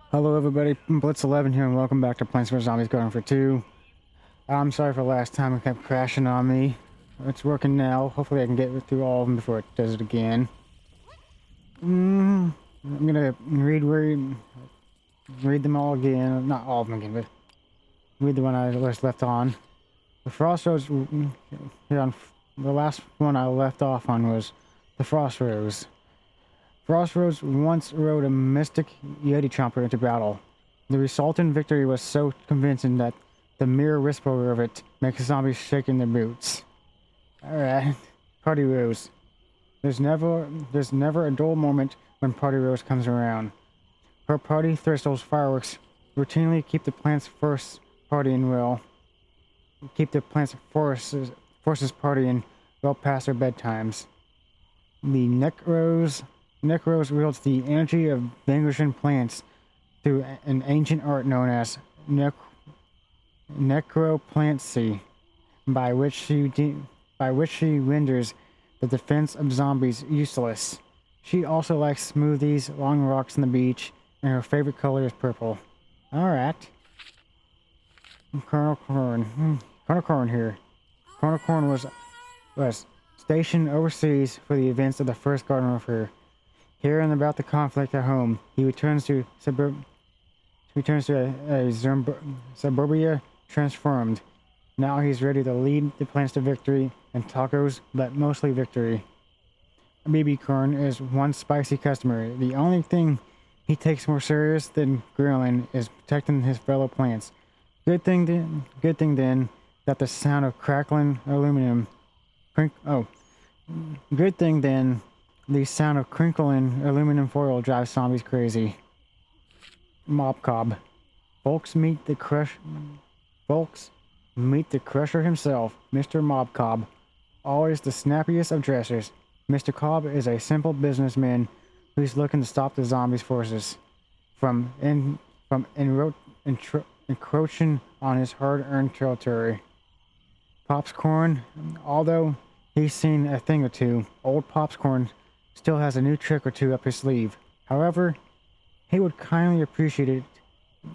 Hello everybody, Blitz11 here and welcome back to Plants vs Zombies Garden for 2. I'm sorry for last time it kept crashing on me. It's working now. Hopefully I can get through all of them before it does it again. I'm gonna read them all again. Not all of them again, but read the one I just left on. The Frost Rose, here on the last one I left off on was the Frost Rose. Frost Rose once rode a mystic Yeti Chomper into battle. The resultant victory was so convincing that the mere whisper of it makes the zombies shake in their boots. Alright, Party Rose. There's never a dull moment when Party Rose comes around. Her party thistles fireworks routinely keep the plants forces partying well past their bedtimes. The Necrose wields the energy of vanquishing plants through an ancient art known as necroplancy, by which she renders the defense of zombies useless. She also likes smoothies, long walks on the beach, and her favorite color is purple. Alright. Colonel Corn here. Colonel Corn was stationed overseas for the events of the First Garden Warfare. Here and about the conflict at home, he returns to suburbia transformed. Now he's ready to lead the plants to victory and tacos, but mostly victory. BB Corn is one spicy customer. The only thing he takes more serious than grilling is protecting his fellow plants. Good thing then that the sound of crackling aluminum. Good thing then. The sound of crinkling aluminum foil drives zombies crazy. Mob Cob. Folks meet the crusher himself, Mr. Mob Cob. Always the snappiest of dressers. Mr. Cobb is a simple businessman who's looking to stop the zombies' forces from encroaching on his hard-earned territory. Popscorn, although he's seen a thing or two, old Popscorn still has a new trick or two up his sleeve. However, he would kindly appreciate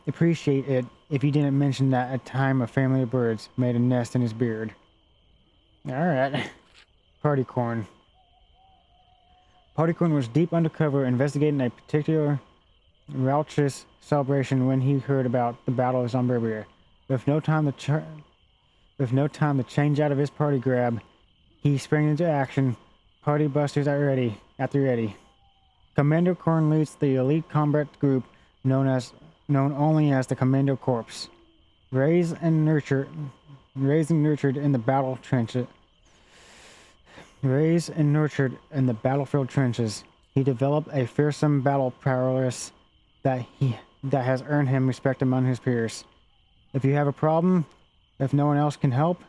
it if you didn't mention that a time a family of birds made a nest in his beard. Alright. Party Corn. Party Corn was deep undercover investigating a particular raucous celebration when he heard about the Battle of Zomberbia. With no time to change out of his party grab, he sprang into action. Party busters at the ready. Commando Corn leads the elite combat group known only as the Commando Corps. Raised and nurtured in the battlefield trenches, he developed a fearsome battle prowess that has earned him respect among his peers. If you have a problem, if no one else can help,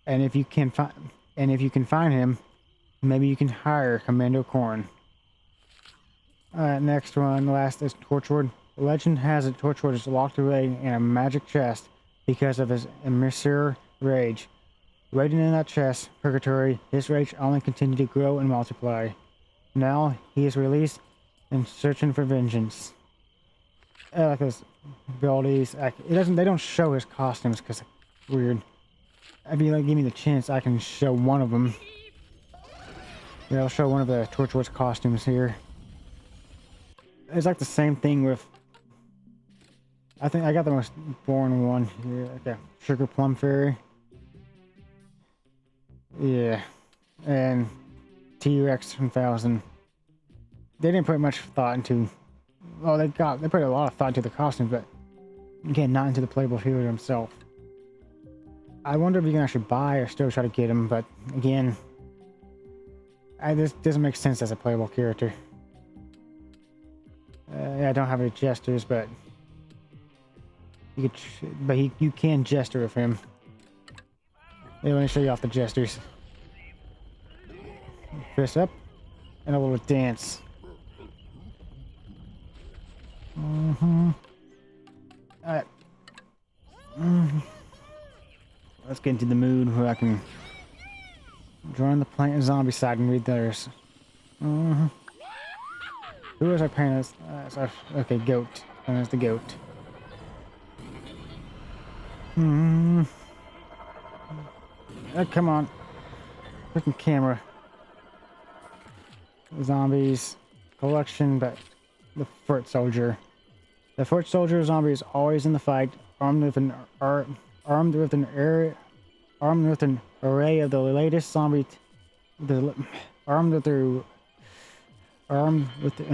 and if you can find him, maybe you can hire Commando Corn. Next one, last is Torchwood. Legend has it Torchwood is locked away in a magic chest because of his immense rage. Waiting in that chest, Purgatory, his rage only continued to grow and multiply. Now he is released and searching for vengeance. I like his abilities. They don't show his costumes because it's weird. If you give me the chance, I can show one of them. Yeah, I'll show one of the Torchwood's costumes here. It's like the same thing with... I think I got the most boring one here. Okay, Sugar Plum Fairy. Yeah. And T-Rex 1000. They didn't put much thought into... Well, they put a lot of thought into the costumes, but... Again, not into the playable hero himself. I wonder if you can actually buy or still try to get him, but again... this doesn't make sense as a playable character. Yeah, I don't have any gestures, but you can gesture with him. Yeah, let me show you off the gestures. Fist up, and a little dance. Alright. Let's get into the mood where I can join the plant and zombie side and read theirs. Who was I paying this? Okay, goat. known as the goat. Hmm. Oh, come on. Freaking camera. Zombies. Collection, but the foot soldier. The foot soldier zombie is always in the fight, armed with an array of the latest zombie. Armed with an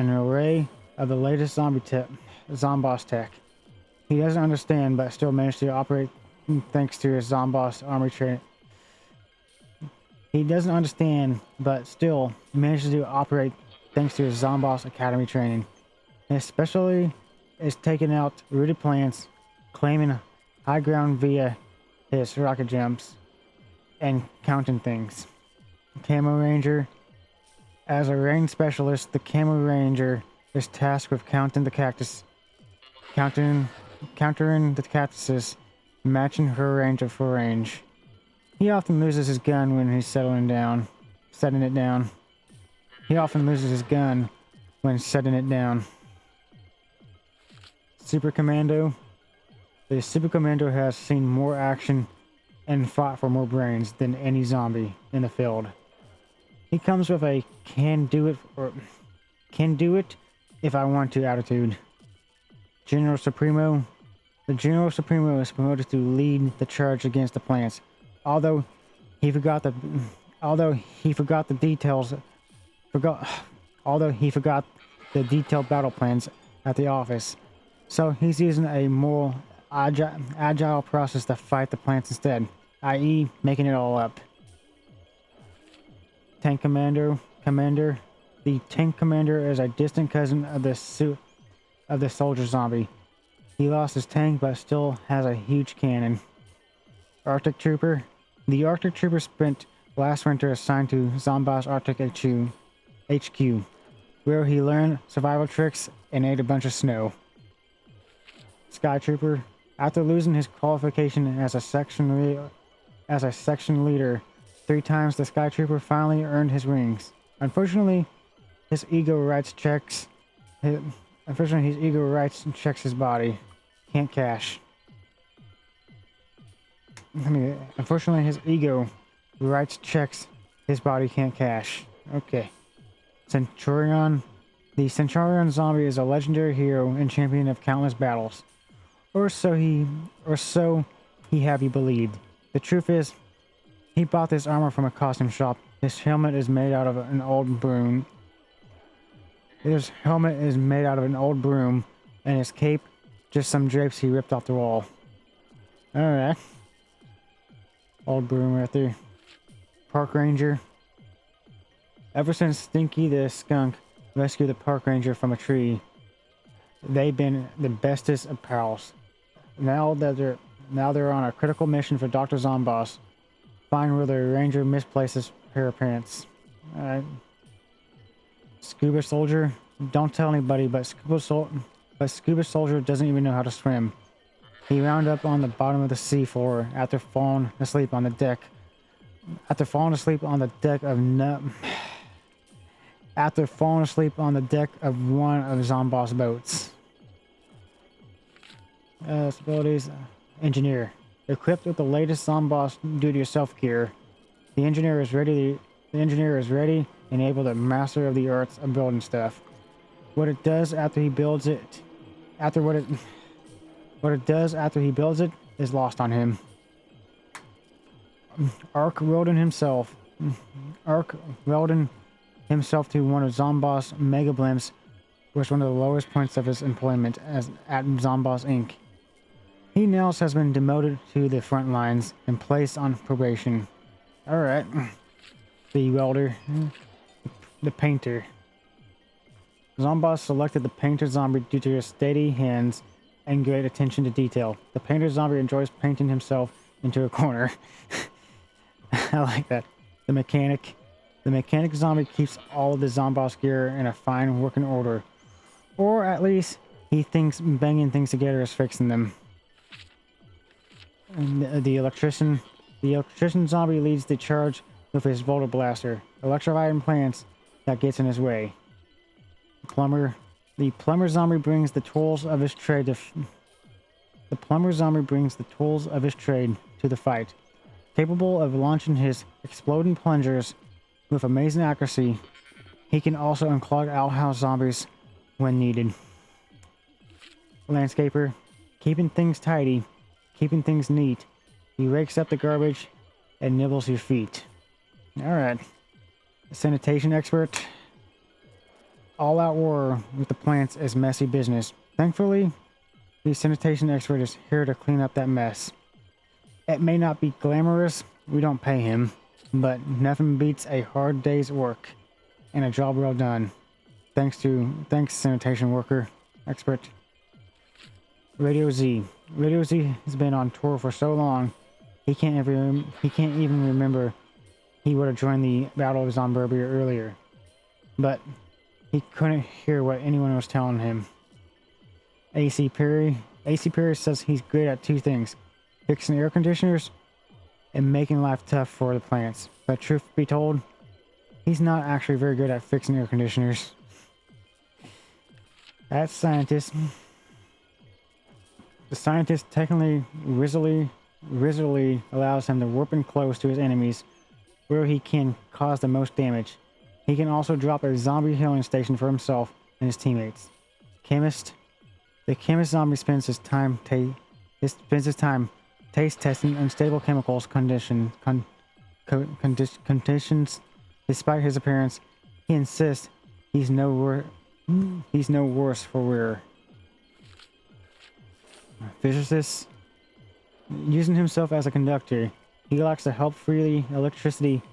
array of the latest Zomboss tech. He doesn't understand, but still managed to operate thanks to his Zomboss army training. He doesn't understand, but still manages to operate thanks to his Zomboss Academy training. And especially is taking out rooted plants, claiming high ground via his rocket jumps, and counting things. Camo Ranger. As a range specialist, the Camo Ranger is tasked with countering the cactuses, matching her range of full range. He often loses his gun when he's setting it down. He often loses his gun when setting it down. Super Commando. The Super Commando has seen more action and fought for more brains than any zombie in the field. He comes with a can do it if I want to attitude. General Supremo. The General Supremo is promoted to lead the charge against the plants. Although he forgot the detailed battle plans at the office. So he's using a more agile process to fight the plants instead, i.e. making it all up. Tank Commander. The Tank Commander is a distant cousin of the soldier zombie. He lost his tank but still has a huge cannon. Arctic Trooper. The Arctic Trooper spent last winter assigned to Zomboss Arctic HQ, where he learned survival tricks and ate a bunch of snow. Sky Trooper. After losing his qualification as a section leader 3 times, the Sky Trooper finally earned his rings. Unfortunately, his ego writes checks his body. Can't cash. Unfortunately, his ego writes checks his body can't cash. Okay. Centurion. The Centurion zombie is a legendary hero and champion of countless battles. Or so he have you believed. The truth is, he bought this armor from a costume shop. His helmet is made out of an old broom. And his cape, just some drapes he ripped off the wall. Alright. Old broom right there. Park Ranger. Ever since Stinky the skunk rescued the park ranger from a tree, they've been the bestest of pals. Now they're on a critical mission for Dr. Zomboss. Find where the ranger misplaces pair of pants. Alright. Scuba Soldier. Don't tell anybody, but Scuba Soldier doesn't even know how to swim. He wound up on the bottom of the sea floor after falling asleep on the deck. After falling asleep on the deck of one of Zomboss boats. Abilities. Engineer. Equipped with the latest Zomboss do-it-yourself gear, the engineer is ready and able to master of the arts of building stuff. What it does after he builds it is lost on him. Ark welding himself to one of Zomboss Mega Blimps was one of the lowest points of his employment at Zomboss Inc. He now has been demoted to the front lines and placed on probation. Alright. The welder. The painter. Zomboss selected the painter zombie due to his steady hands and great attention to detail. The painter zombie enjoys painting himself into a corner. I like that. The mechanic. The mechanic zombie keeps all of the Zomboss gear in a fine working order. Or at least he thinks banging things together is fixing them. And the electrician. The electrician zombie leads the charge with his Volta Blaster, electrifying plants that gets in his way. Plumber. The plumber zombie brings the tools of his trade to the plumber zombie brings the tools of his trade to the fight. Capable of launching his exploding plungers with amazing accuracy, he can also unclog outhouse zombies when needed. Landscaper, keeping things tidy, keeping things neat. He rakes up the garbage and nibbles your feet. Alright. Sanitation expert. All-out war with the plants is messy business. Thankfully, the sanitation expert is here to clean up that mess. It may not be glamorous, we don't pay him, but nothing beats a hard day's work and a job well done. Thanks, sanitation worker expert. Radio Z. Radio Z has been on tour for so long, he can't even remember he would have joined the Battle of Zomburbia earlier. But he couldn't hear what anyone was telling him. AC Perry. AC Perry says he's good at two things: fixing air conditioners and making life tough for the plants. But truth be told, he's not actually very good at fixing air conditioners. That scientist. The scientist technically Rizzily allows him to warp in close to his enemies where he can cause the most damage. He can also drop a zombie healing station for himself and his teammates. Chemist. The chemist zombie spends his time taste testing unstable chemicals conditions. Despite his appearance, he insists he's no worse for wear. Physicist. Using himself as a conductor, he likes to help to free electricity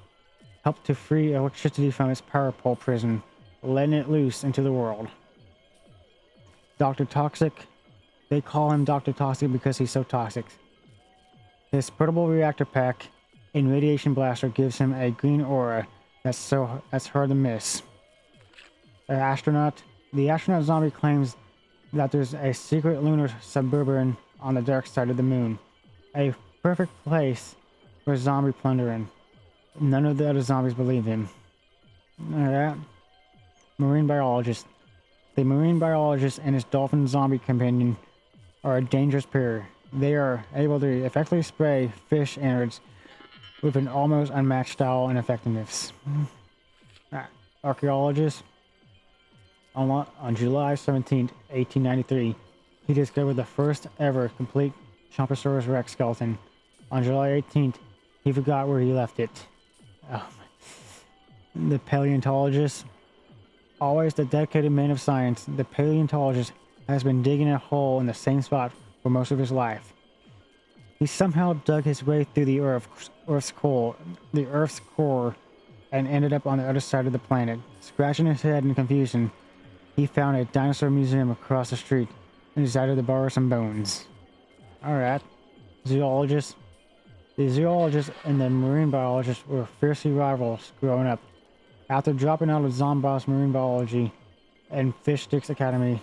from its power pole prison, letting it loose into the world. Dr. Toxic. They call him Dr. Toxic because he's so toxic. His portable reactor pack and radiation blaster gives him a green aura that's hard to miss. The astronaut zombie claims that there's a secret lunar suburban on the dark side of the moon. A perfect place for zombie plundering. None of the other zombies believe him. Alright. Marine biologist. The marine biologist and his dolphin zombie companion are a dangerous pair. They are able to effectively spray fish innards with an almost unmatched style and effectiveness. Archaeologist. On July 17, 1893, he discovered the first ever complete Chomposaurus Rex skeleton. On July 18th, he forgot where he left it. Oh, the paleontologist. Always the dedicated man of science, the paleontologist has been digging a hole in the same spot for most of his life. He somehow dug his way through the Earth's core, and ended up on the other side of the planet. Scratching his head in confusion, he found a dinosaur museum across the street and decided to borrow some bones. Alright. Zoologist. The zoologist and the marine biologist were fiercely rivals growing up. After dropping out of Zomboss Marine Biology and Fish Sticks Academy,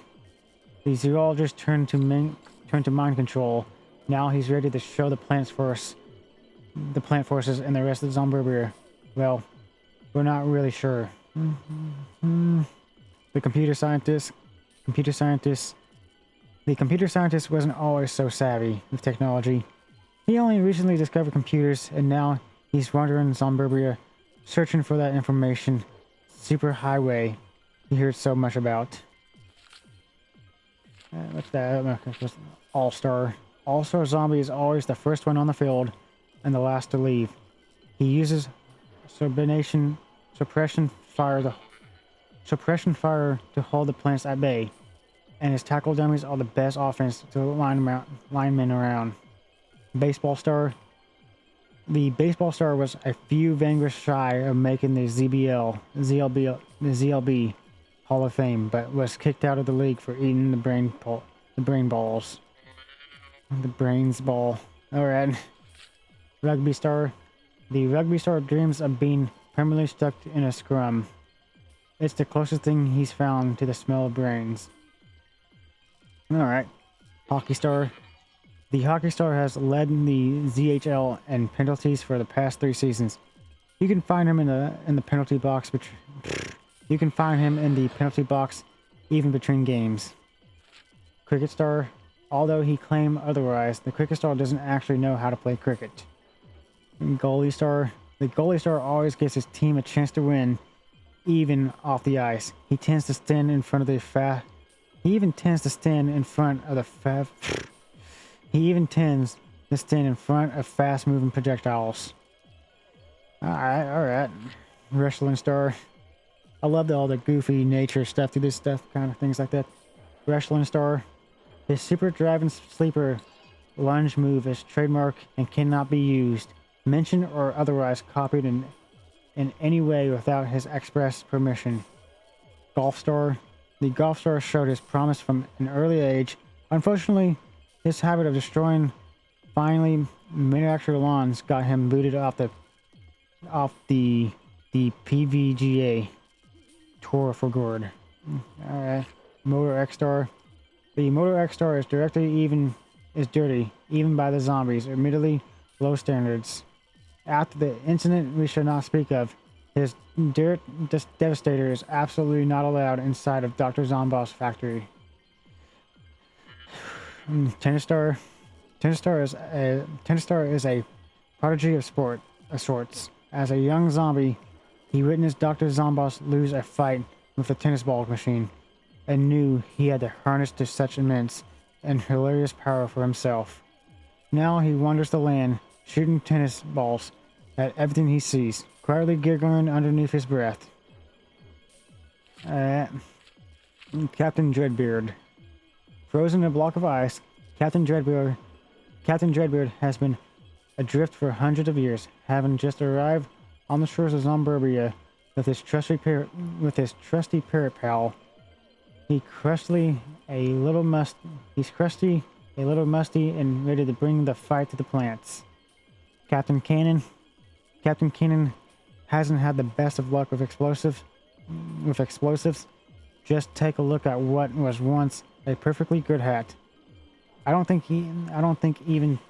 the zoologist turned to mind control. Now he's ready to show the plant forces and the rest of Zomburbia. Well, we're not really sure. The computer scientist wasn't always so savvy with technology. He only recently discovered computers, and now he's wandering Zomburbia, searching for that information superhighway he heard so much about. What's that? All-Star. All-Star Zombie is always the first one on the field and the last to leave. He uses suppression fire to hold the plants at bay, and his tackle dummies are the best offense to linemen around. Baseball Star. The Baseball Star was a few vanquished shy of making the ZLB Hall of Fame, but was kicked out of the league for eating the brains ball. Alright. Rugby Star. The Rugby Star dreams of being permanently stuck in a scrum. It's the closest thing he's found to the smell of brains. Alright. Hockey Star. The Hockey Star has led the ZHL in penalties for the past 3 seasons. You can find him in the penalty box even between games. Cricket Star, although he claimed otherwise, the Cricket Star doesn't actually know how to play cricket. Goalie Star, the Goalie Star always gives his team a chance to win, even off the ice. He tends to stand in front of the He even tends to stand in front of the He even tends to stand in front of fast-moving projectiles. Alright. Wrestling Star. I love all the goofy nature stuff to this stuff, kind of things like that. Wrestling Star. His super driving sleeper lunge move is trademark and cannot be used, mentioned, or otherwise copied in any way without his express permission. Golf Star. The Golf Star showed his promise from an early age. Unfortunately, his habit of destroying finely miniature lawns got him booted off the PVGA tour for good. Alright. Motor X Star. The Motor X Star is dirty, even by the zombies, admittedly low standards. After the incident we should not speak of, his dirt devastator is absolutely not allowed inside of Dr. Zomboss' factory. Tennis Star. Tennis Star is a prodigy of sorts. As a young zombie, he witnessed Dr. Zomboss lose a fight with a tennis ball machine, and knew he had the harness to such immense and hilarious power for himself. Now he wanders the land, shooting tennis balls at everything he sees, quietly giggling underneath his breath. Captain Dreadbeard. Frozen in a block of ice, Captain Dreadbeard has been adrift for hundreds of years, having just arrived on the shores of Zomburbia with his trusty parrot pal. He's crusty, a little musty, and ready to bring the fight to the plants. Captain Cannon hasn't had the best of luck with explosives. Just take a look at what was once a perfectly good hat. I don't even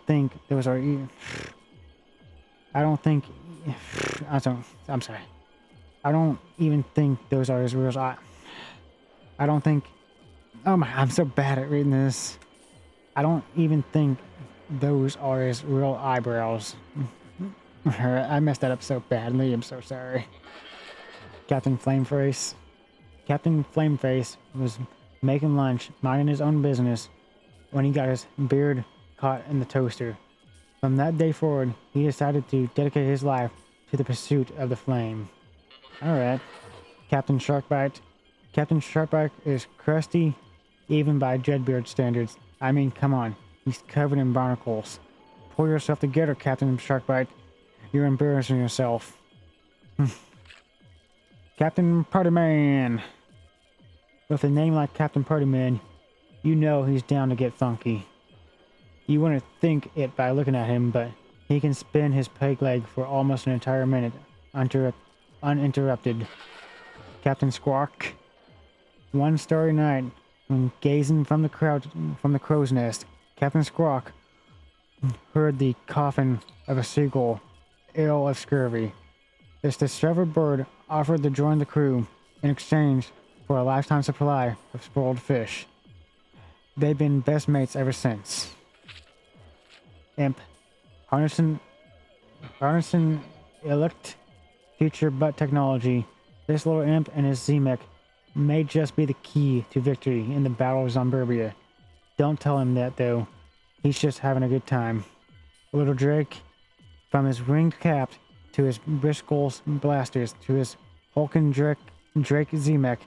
think those are. I'm sorry. I don't even think those are his real eyes. I don't think. Oh my! I'm so bad at reading this. I don't even think those are his real eyebrows. I messed that up so badly. I'm so sorry. Captain Flameface. Captain Flameface was making lunch, minding his own business, when he got his beard caught in the toaster. From that day forward, he decided to dedicate his life to the pursuit of the flame. Alright. Captain Sharkbite. Captain Sharkbite is crusty, even by Dreadbeard standards. I mean, come on. He's covered in barnacles. Pull yourself together, Captain Sharkbite. You're embarrassing yourself. Captain Partyman. With a name like Captain Partyman, you know he's down to get funky. You wouldn't think it by looking at him, but he can spin his peg leg for almost an entire minute, uninterrupted. Captain Squawk. One starry night, when gazing from the crow's nest, Captain Squawk heard the coughing of a seagull, ill of scurvy. This disheveled bird offered to join the crew in exchange for a lifetime supply of spoiled fish. They've been best mates ever since. Imp. Harnessing elect future butt technology, this little imp and his Z-Mech may just be the key to victory in the Battle of Zomburbia. Don't tell him that, though. He's just having a good time. Little Drake, from his ringed cap to his Briscoe's blasters to his Hulking Drake Z-Mech,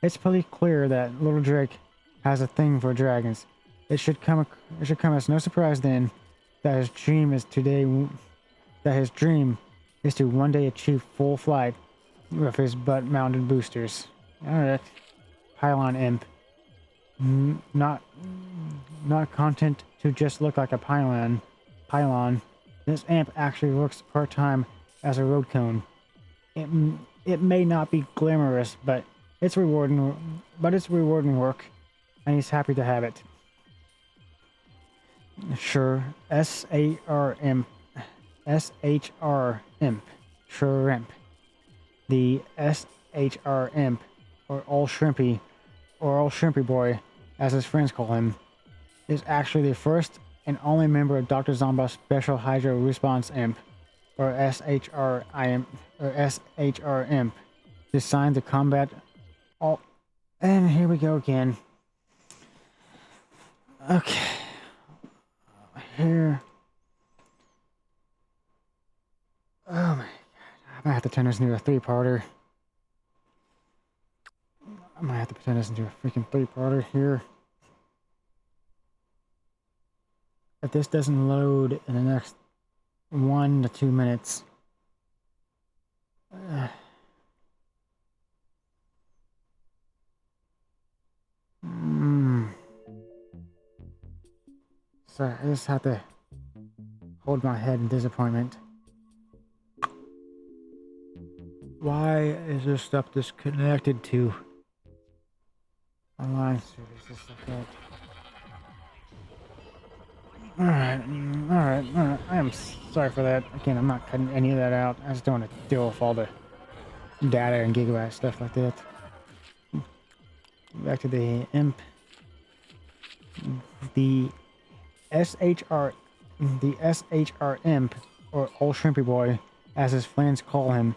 it's pretty clear that Little Drake has a thing for dragons. It should come as no surprise then that his dream is to one day achieve full flight with his butt-mounted boosters. Alright. Pylon Imp. Not content to just look like a pylon. This imp actually works part-time as a road cone. It may not be glamorous, but it's rewarding work, and he's happy to have it. Sure, SHR Imp. Sure Imp. The SHR Imp or Old Shrimpy, or Old Shrimpy Boy, as his friends call him, is actually the first and only member of Dr. Zomba's Special Hydro Response Imp, or SHRIM, or SHR Imp, designed to combat all. And here we go again. Okay. Here. Oh my god. I might have to turn this into a three-parter. I might have to pretend this into a freaking three-parter here. If this doesn't load in the next 1 to 2 minutes. So I just have to hold my head in disappointment. Why is this stuff disconnected to online services like that? Alright. I am sorry for that. Again, I'm not cutting any of that out. I just don't want to deal with all the data and gigabyte stuff like that. Back to the imp. The SHR imp, or Old Shrimpy Boy, as his friends call him,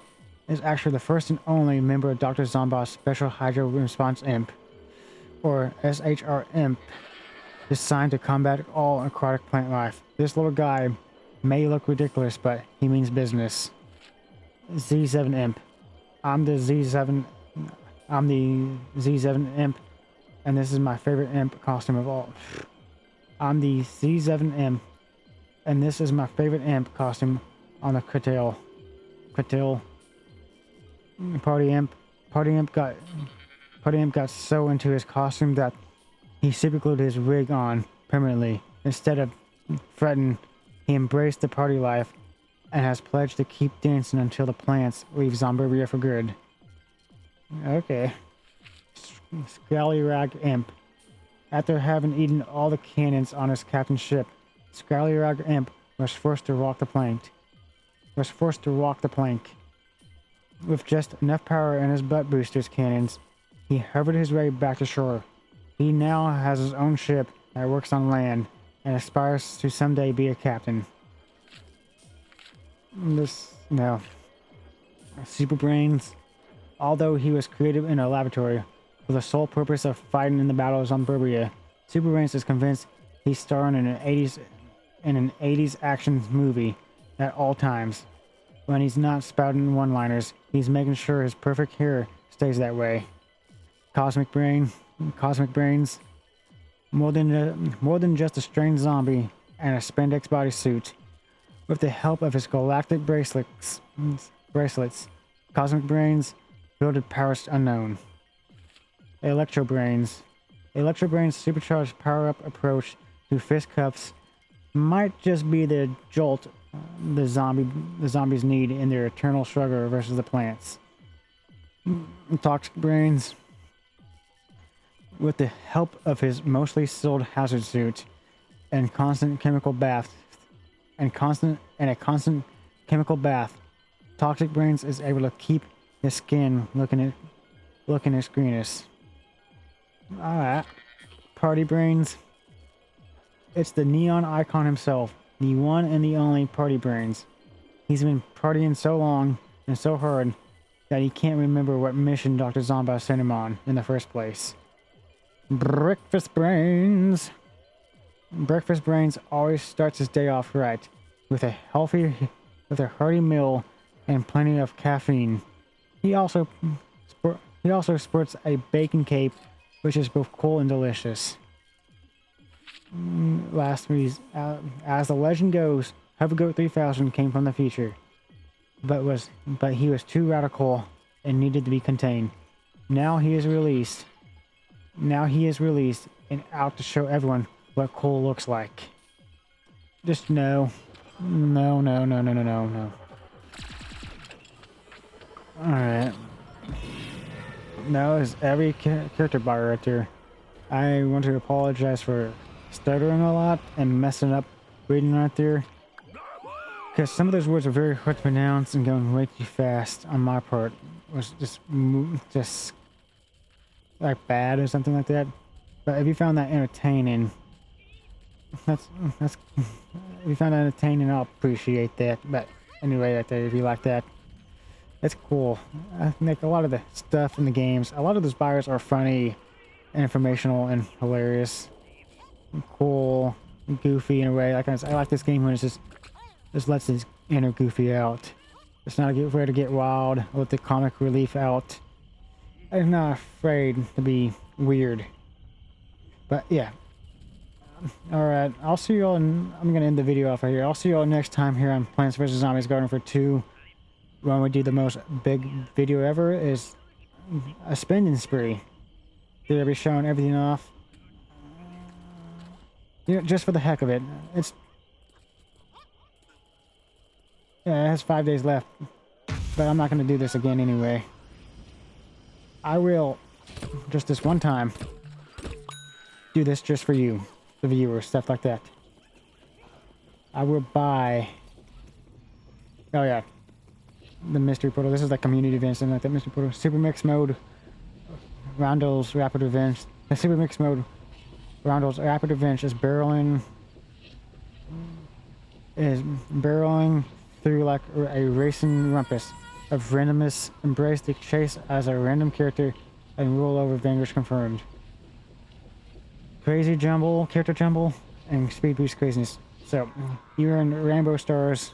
is actually the first and only member of Dr. Zomba's Special Hydro Response Imp, or SHR Imp, designed to combat all aquatic plant life. This little guy may look ridiculous, but he means business. Z7 Imp. I'm the Z7 Imp, and this is my favorite imp costume of all. I'm the Z7 Imp, and this is my favorite imp costume on the Cattail Party Imp. Party Imp got so into his costume that he superglued his wig on permanently. Instead of fretting, he embraced the party life and has pledged to keep dancing until the plants leave Zomburbia for good. Okay. Scallywag Imp. After having eaten all the cannons on his captain's ship, Scallywag Imp was forced to walk the plank. With just enough power in his butt boosters cannons, he hovered his way back to shore. He now has his own ship that works on land and aspires to someday be a captain. Super Brains. Although he was created in a laboratory with the sole purpose of fighting in the battles on Burbia, Super Brains is convinced he's starring in an 80s action movie at all times. When he's not spouting one-liners, he's making sure his perfect hair stays that way. Cosmic Brains. More than just a strange zombie and a spandex bodysuit. With the help of his galactic bracelets, Cosmic Brains wielded powers unknown. Electro Brains' supercharged power-up approach to fistcuffs might just be the jolt the zombies need in their eternal struggle versus the plants. Toxic Brains, with the help of his mostly sealed hazard suit and a constant chemical bath, Toxic Brains is able to keep his skin looking as greenish. Alright. Party Brains. It's the neon icon himself, the one and the only Party Brains. He's been partying so long and so hard that he can't remember what mission Dr. Zomba sent him on in the first place. Breakfast Brains. Breakfast Brains always starts his day off right, with a hearty meal and plenty of caffeine. He also sports a bacon cape, which is both cool and delicious. As the legend goes, Hovergoat 3000 came from the future, but he was too radical and needed to be contained. Now he is released and out to show everyone what cool looks like. Just no. Alright. That was every character bar right there. I want to apologize for stuttering a lot and messing up reading right there, because some of those words are very hard to pronounce and going way too fast on my part. It was just like bad or something like that. But if you found that entertaining, that's if you found that entertaining, I'll appreciate that. But anyway, like that, if you like that, it's cool. I think a lot of the stuff in the games, a lot of those buyers are funny, informational, and hilarious, and cool, and goofy in a way. Like I like this game when it's just lets his inner goofy out. It's not afraid to get wild, let the comic relief out. It's not afraid to be weird. But yeah. Alright, I'll see you all I'm gonna end the video off right here. I'll see you all next time here on Plants vs. Zombies Garden Warfare 2. When we do the most big video ever is a spending spree. They'll be showing everything off. You know, just for the heck of it. Yeah, it has 5 days left. But I'm not gonna do this again anyway. I will, just this one time, do this just for you, the viewers, stuff like that. I will buy... Oh yeah. The mystery portal. This is like community events and like that mystery portal. Super mix mode. Rondo's rapid events. The super mix mode. Rondo's rapid events is barreling through like a racing rumpus of randomness. Embrace the chase as a random character and rule over Vanguard confirmed. Crazy jumble, character jumble, and speed boost craziness. So you earn rainbow stars.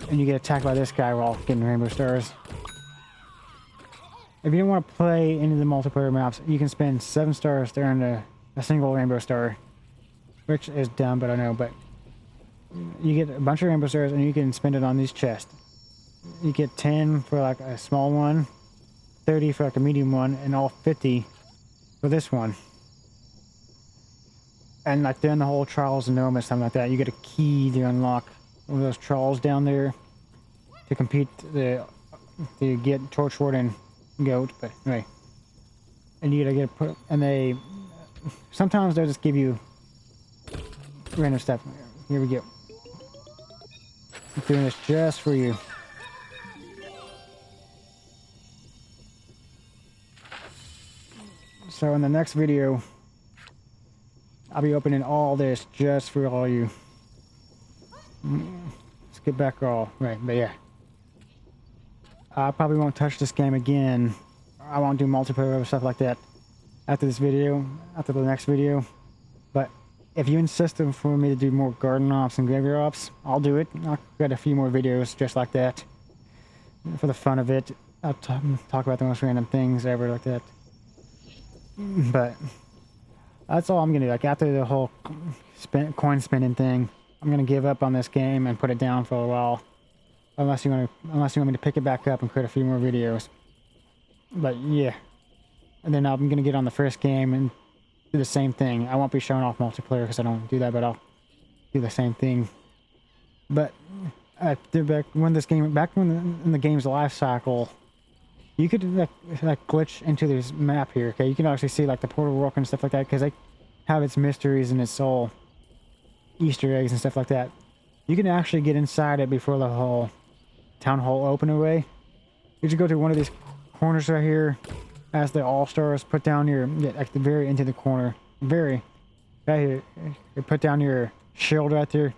And you get attacked by this guy while getting rainbow stars. If you don't want to play any of the multiplayer maps, you can spend 7 stars to earn a single rainbow star. Which is dumb, but I know, but... You get a bunch of rainbow stars and you can spend it on these chests. You get 10 for like a small one, 30 for like a medium one, and all 50 for this one. And like during the whole Trials of Noma or something like that, you get a key to unlock one of those trolls down there to compete to get Torchwood and Goat, but anyway. And you gotta get put, and they sometimes they'll just give you random stuff. Here we go. I'm doing this just for you. So in the next video, I'll be opening all this just for all you. Let's get back all right, but yeah. I probably won't touch this game again. I won't do multiplayer or stuff like that after this video, after the next video. But if you insist for me to do more garden ops and graveyard ops, I'll do it. I'll get a few more videos just like that. For the fun of it. I'll talk about the most random things ever like that. But that's all I'm gonna do. Like after the whole coin spending thing, I'm gonna give up on this game and put it down for a while, unless you want me to pick it back up and create a few more videos. But yeah, and then I'm gonna get on the first game and do the same thing. I won't be showing off multiplayer because I don't do that, but I'll do the same thing. But back when in the game's life cycle, you could like glitch into this map here. Okay, you can actually see like the portal work and stuff like that because they have its mysteries and its all Easter eggs and stuff like that. You can actually get inside it before the whole town hall open away. You just go to one of these corners right here, as the all-stars. Put down your at the very end of the corner, right here. You put down your shield right there,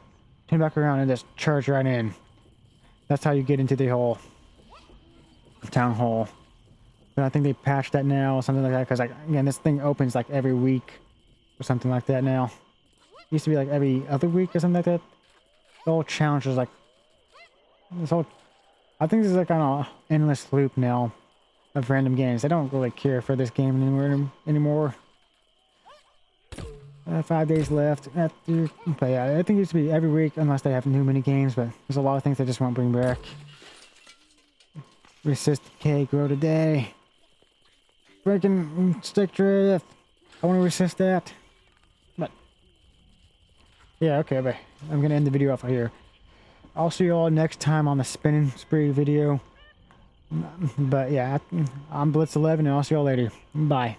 turn back around and just charge right in. That's how you get into the whole town hall. But I think they patched that now, or something like that, because like again, this thing opens like every week or something like that now. It used to be like every other week or something like that. The whole challenge is like this whole. I think this is like on an endless loop now of random games. I don't really care for this game anymore. 5 days left. But yeah, I think it used to be every week unless they have new mini games. But there's a lot of things they just won't bring back. Resist decay, grow today. Breaking stick drift. I want to resist that. But yeah, okay, but I'm gonna end the video off right here. I'll see you all next time on the spinning spree video. But yeah, I'm Blitz11 and I'll see you all later. Bye.